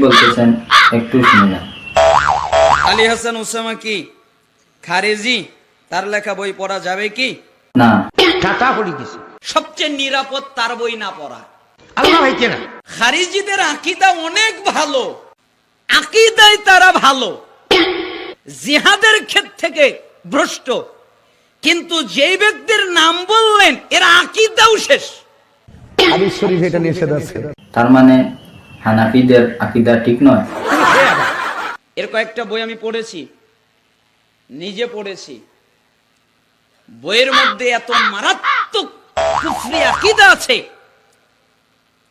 বলতেছেন একটু শুনে যান। আলী হাসান ওসামা কি খারেজি? তার লেখা বই পড়া যাবে কি? না। টাটা পড়ি গেছে। সবচেয়ে নিরাপদ তার বই না পড়া। আল্লাহ ভাইকে না। খারিজিদের আকীদা অনেক ভালো, আকীদায় তারা ভালো, জিহাদের ক্ষেত্র থেকে ভ্রষ্ট, কিন্তু যেই ব্যক্তির নাম বললেন এর আকীদাও শেষ। হাদিস শরীফ এটা নিষেধ আছে। তার মানে হানাফিদের আকীদা ঠিক নয়। এর কয়েকটা বই আমি পড়েছি, নিজে পড়েছি। বইয়ের মধ্যে এত মারাত্মক কুফরি আকীদা আছে,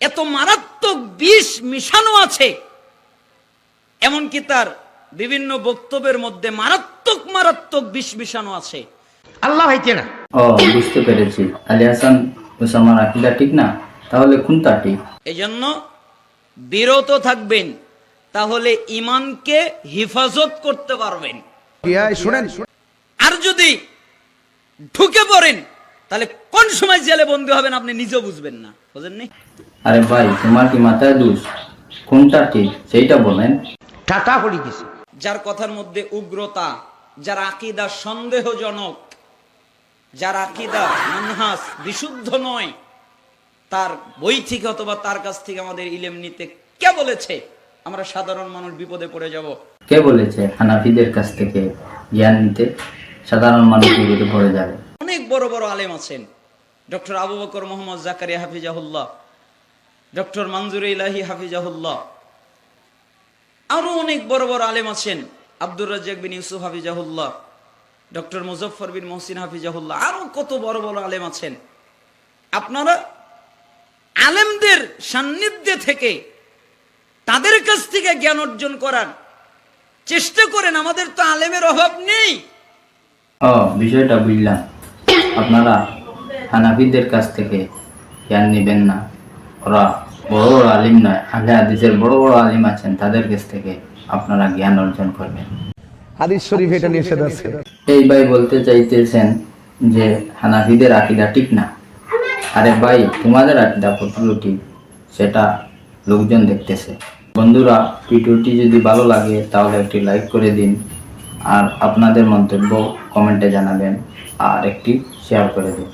এত মারাত্মক বিষ মিশানো আছে, এমনকি তার বিভিন্ন বক্তব্যের মধ্যে মারাত্মক মারাত্মক বিষ মিশানো আছে। আল্লাহ ভাইকে না। ও, বুঝতে পেরেছি। আলী হাসান ওসামার আকীদা ঠিক না, তাহলে কোনটা ঠিক? এই জন্য বিরত থাকবেন, তাহলে ঈমানকে হিফাজত করতে পারবেন। শুনেন, আর যদি ঢুকে পড়েন তাহলে কোন সময় জেলে বন্দী হবেন আপনি নিজেও বুঝবেন না। বুঝেননি? আরে ভাই, তোমার কি মাথায় দোষ? কোনটা ঠিক সেইটা বলেন। টাটা পড়ি গেছে। যার কথার মধ্যে উগ্রতা, যার আকীদা সন্দেহজনক, যার আকীদা মানহাজ বিশুদ্ধ নয়, তার বই থেকে অথবা তার কাছ থেকে আমাদের ইলম নিতে কে বলেছে আমরা সাধারণ মানুষ বিপদে পড়ে যাব? কে বলেছে হানাফিদের কাছ থেকে জ্ঞান নিতে সাধারণ মানুষ বিপদে পড়ে যাবে? অনেক বড় বড় আলেম আছেন, ডক্টর আবু বকর মোহাম্মদ জাকারিয়া হাফিজাহুল্লাহ, ডক্টর মনজুর ইলাহি হাফিজাহুল্লাহ, আরো অনেক বড় বড় আলেম আছেন, আব্দুর রাজ্জাক বিন ইউসুফ হাফিজাহুল্লাহ, ডক্টর মুজফফর বিন মহসিন হাফিজাহুল্লাহ, আরো কত বড় বড় আলেম আছেন। আপনারা আলেমদের সান্নিধ্যে থেকে তাদের কাছ থেকে জ্ঞান অর্জন করার চেষ্টা করেন। আমাদের তো আলেমের অভাব নেই। ও, বিষয়টা বুঝলাম। আপনারা হানাফিদের কাছ থেকে জ্ঞান নেবেন না, ওরা বড় বড় আলিম নয়, আহলে হাদিসের বড় বড় আলিম আছেন, তাদের কাছ থেকে আপনারা জ্ঞান অর্জন করবেন। হাদিস শরীফ এটা নিষেধ আছে। এই ভাই বলতে চাইতেছেন যে হানাফিদের আকীদা ঠিক না। আরে ভাই, তোমাদের আকীদা কতটুকু ঠিক সেটা লোকজন দেখতেছে। বন্ধুরা, ভিডিওটি যদি ভালো লাগে তাহলে একটি লাইক করে দিন, আর আপনাদের মন্তব্য কমেন্টে জানাবেন, আর একটি শেয়ার করে দিন।